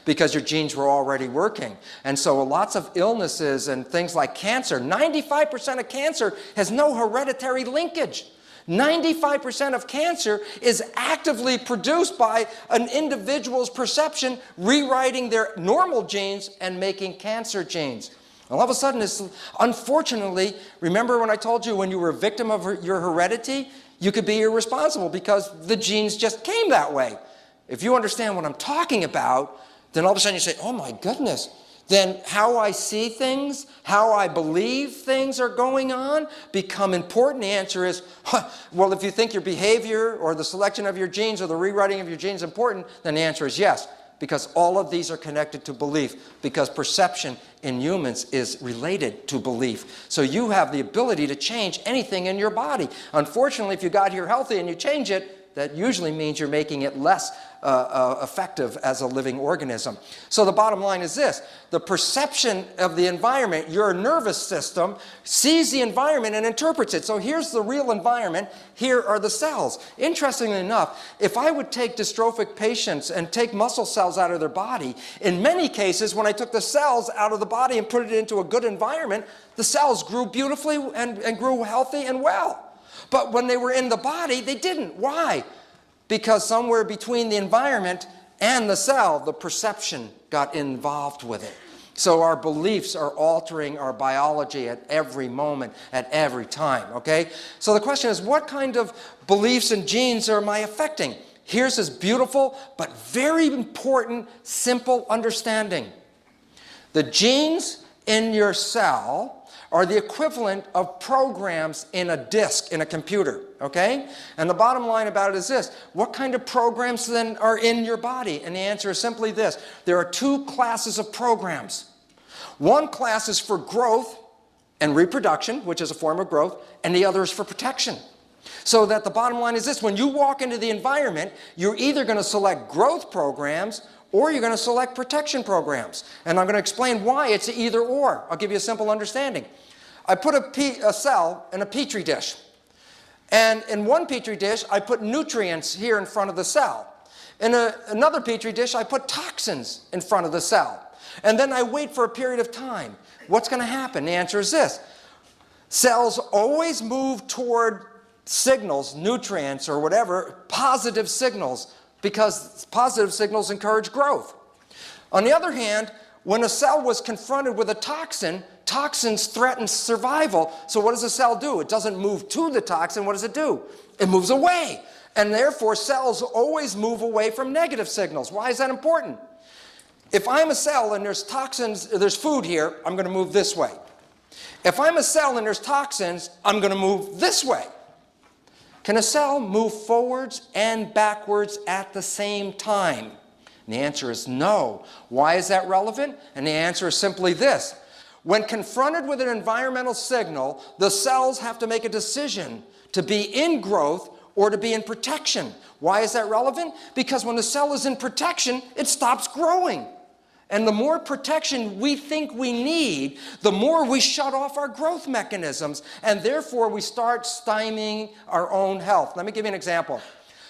because your genes were already working. And so lots of illnesses and things like cancer, 95% of cancer has no hereditary linkage. 95% of cancer is actively produced by an individual's perception rewriting their normal genes and making cancer genes. All of a sudden, unfortunately, remember when I told you when you were a victim of your heredity, you could be irresponsible because the genes just came that way. If you understand what I'm talking about, then all of a sudden you say, oh my goodness, then how I see things, how I believe things are going on become important. The answer is, well, if you think your behavior or the selection of your genes or the rewriting of your genes is important, then the answer is yes, because all of these are connected to belief, because perception in humans is related to belief. So you have the ability to change anything in your body. Unfortunately, if you got here healthy and you change it, that usually means you're making it less effective as a living organism. So the bottom line is this: the perception of the environment, your nervous system sees the environment and interprets it. So here's the real environment, here are the cells. Interestingly enough, if I would take dystrophic patients and take muscle cells out of their body, in many cases when I took the cells out of the body and put it into a good environment, the cells grew beautifully and grew healthy and well. But when they were in the body, they didn't. Why? Because somewhere between the environment and the cell, the perception got involved with it. So our beliefs are altering our biology at every moment, at every time, okay? So the question is, what kind of beliefs and genes am I affecting? Here's this beautiful but very important, simple understanding. The genes in your cell are the equivalent of programs in a disk in a computer, okay? And the bottom line about it is this: what kind of programs then are in your body? And the answer is simply this: there are two classes of programs. One class is for growth and reproduction, which is a form of growth, and the other is for protection. So that the bottom line is this: when you walk into the environment, you're either going to select growth programs or you're going to select protection programs. And I'm going to explain why it's either or. I'll give you a simple understanding. I put a cell in a petri dish. And in one petri dish, I put nutrients here in front of the cell. In another petri dish, I put toxins in front of the cell. And then I wait for a period of time. What's going to happen? The answer is this: cells always move toward signals, nutrients or whatever, positive signals, because positive signals encourage growth. On the other hand, when a cell was confronted with a toxin, toxins threaten survival. So what does a cell do? It doesn't move to the toxin. What does it do? It moves away. And therefore, cells always move away from negative signals. Why is that important? If I'm a cell and there's toxins, there's food here, I'm going to move this way. If I'm a cell and there's toxins, I'm going to move this way. Can a cell move forwards and backwards at the same time? And the answer is no. Why is that relevant? And the answer is simply this: when confronted with an environmental signal, the cells have to make a decision to be in growth or to be in protection. Why is that relevant? Because when the cell is in protection, it stops growing. And the more protection we think we need, the more we shut off our growth mechanisms, and therefore we start stymieing our own health. Let me give you an example.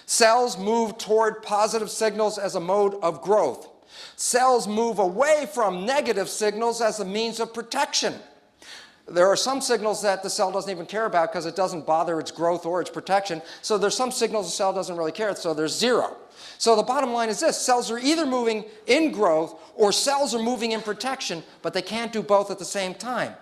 Cells move toward positive signals as a mode of growth. Cells move away from negative signals as a means of protection. There are some signals that the cell doesn't even care about because it doesn't bother its growth or its protection. So there's some signals the cell doesn't really care, so there's zero. So the bottom line is this: cells are either moving in growth or cells are moving in protection, but they can't do both at the same time.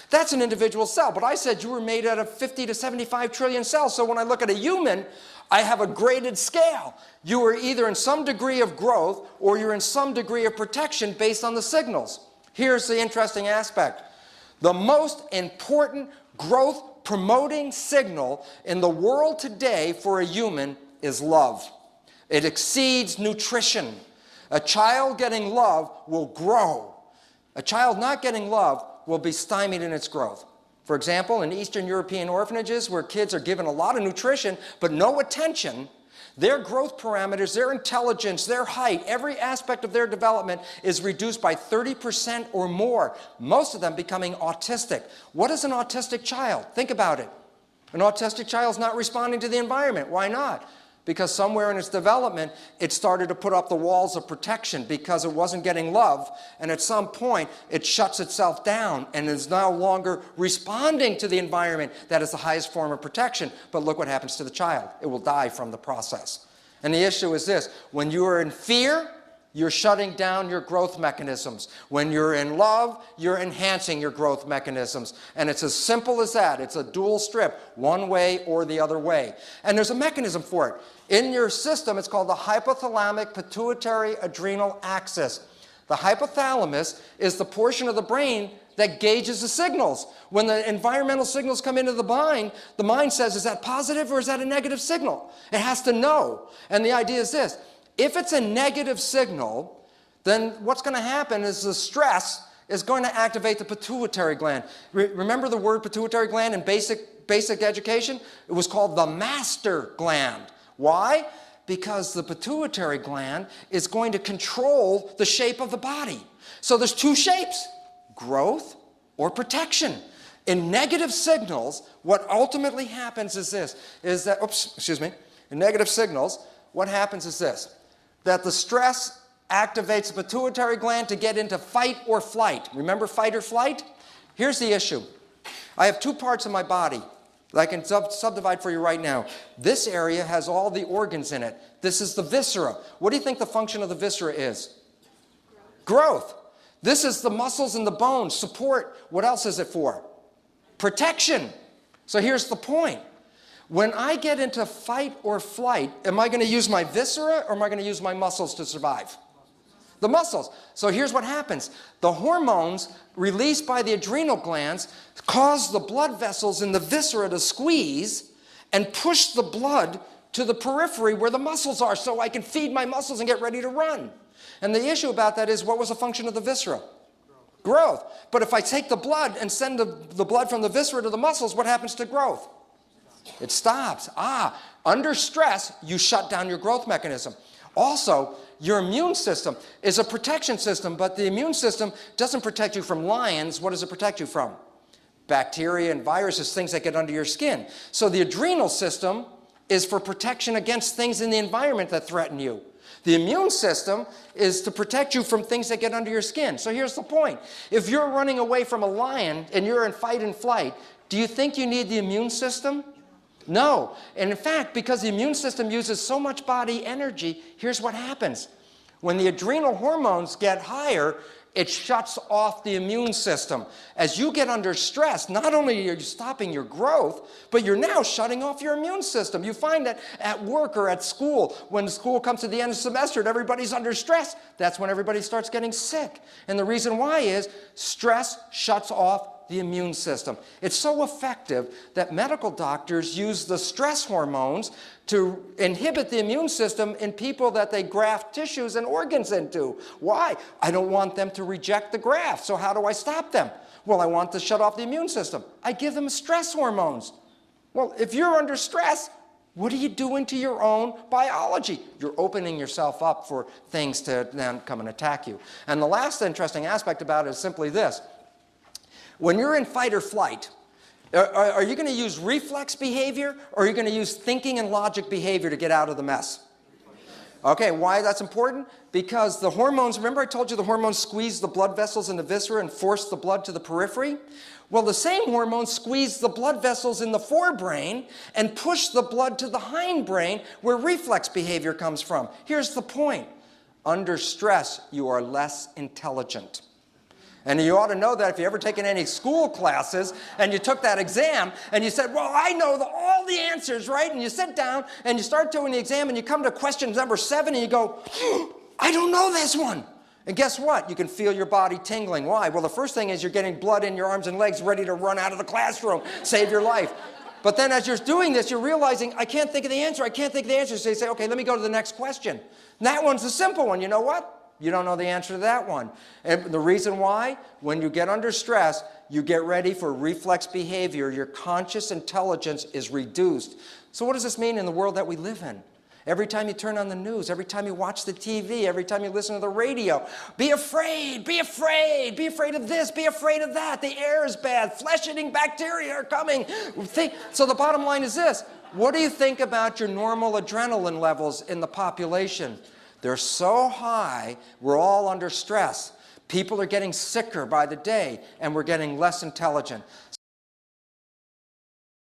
That's an individual cell, but I said you were made out of 50 to 75 trillion cells. So when I look at a human, I have a graded scale. You are either in some degree of growth or you're in some degree of protection based on the signals. Here's the interesting aspect. The most important growth promoting signal in the world today for a human is love. It exceeds nutrition. A child getting love will grow. A child not getting love will be stymied in its growth. For example, in Eastern European orphanages where kids are given a lot of nutrition but no attention, their growth parameters, their intelligence, their height, every aspect of their development is reduced by 30% or more, most of them becoming autistic. What is an autistic child? Think about it. An autistic child is not responding to the environment. Why not? because somewhere in its development, it started to put up the walls of protection because it wasn't getting love. And at some point, it shuts itself down and is no longer responding to the environment that is the highest form of protection. But look what happens to the child. It will die from the process. And the issue is this: when you are in fear, you're shutting down your growth mechanisms. When you're in love, you're enhancing your growth mechanisms. And it's as simple as that. It's a dual strip, one way or the other way. And there's a mechanism for it. In your system, it's called the hypothalamic pituitary adrenal axis. The hypothalamus is the portion of the brain that gauges the signals. When the environmental signals come into the mind says, is that positive or is that a negative signal? It has to know. And the idea is this: if it's a negative signal, then what's going to happen is the stress is going to activate the pituitary gland. Remember the word pituitary gland in basic education? It was called the master gland. Why? Because the pituitary gland is going to control the shape of the body. So there's two shapes: growth or protection. In negative signals, what ultimately happens is this, in negative signals, what happens is this: that the stress activates the pituitary gland to get into fight or flight. Remember fight or flight? Here's the issue. I have two parts of my body that I can subdivide for you right now. This area has all the organs in it. This is the viscera. What do you think the function of the viscera is? Growth. This is the muscles and the bones, support. What else is it for? Protection. So here's the point. When I get into fight or flight, am I going to use my viscera or am I going to use my muscles to survive? The muscles. So here's what happens. The hormones released by the adrenal glands cause the blood vessels in the viscera to squeeze and push the blood to the periphery where the muscles are, so I can feed my muscles and get ready to run. And the issue about that is, what was the function of the viscera? Growth. But if I take the blood and send the blood from the viscera to the muscles, what happens to growth? It stops. Under stress, you shut down your growth mechanism. Also, your immune system is a protection system, but the immune system doesn't protect you from lions. What does it protect you from? Bacteria and viruses, things that get under your skin. So the adrenal system is for protection against things in the environment that threaten you. The immune system is to protect you from things that get under your skin. So here's the point. If you're running away from a lion and you're in fight and flight, do you think you need the immune system? No. And in fact, because the immune system uses so much body energy, here's what happens. When the adrenal hormones get higher, it shuts off the immune system. As you get under stress, not only are you stopping your growth, but you're now shutting off your immune system. You find that at work or at school, when school comes to the end of the semester and everybody's under stress, that's when everybody starts getting sick. And the reason why is stress shuts off the immune system. It's so effective that medical doctors use the stress hormones to inhibit the immune system in people that they graft tissues and organs into. Why? I don't want them to reject the graft, so how do I stop them? Well, I want to shut off the immune system. I give them stress hormones. Well, if you're under stress, what are you doing to your own biology? You're opening yourself up for things to then come and attack you. And the last interesting aspect about it is simply this. When you're in fight or flight, are you going to use reflex behavior or are you going to use thinking and logic behavior to get out of the mess? Okay, why that's important? Because the hormones, remember I told you the hormones squeeze the blood vessels in the viscera and force the blood to the periphery? Well, the same hormones squeeze the blood vessels in the forebrain and push the blood to the hindbrain where reflex behavior comes from. Here's the point. Under stress, you are less intelligent. And you ought to know that if you've ever taken any school classes and you took that exam and you said, well, I know all the answers, right? And you sit down and you start doing the exam and you come to question number 7 and you go, I don't know this one. And guess what? You can feel your body tingling. Why? Well, the first thing is you're getting blood in your arms and legs ready to run out of the classroom, save your life. But then as you're doing this, you're realizing, I can't think of the answer. I can't think of the answer. So you say, okay, let me go to the next question. And that one's the simple one. You know what? You don't know the answer to that one. And the reason why? When you get under stress, you get ready for reflex behavior. Your conscious intelligence is reduced. So what does this mean in the world that we live in? Every time you turn on the news, every time you watch the TV, every time you listen to the radio, be afraid, be afraid, be afraid of this, be afraid of that. The air is bad. Flesh-eating bacteria are coming. So the bottom line is this. What do you think about your normal adrenaline levels in the population? They're so high, we're all under stress. People are getting sicker by the day, and we're getting less intelligent.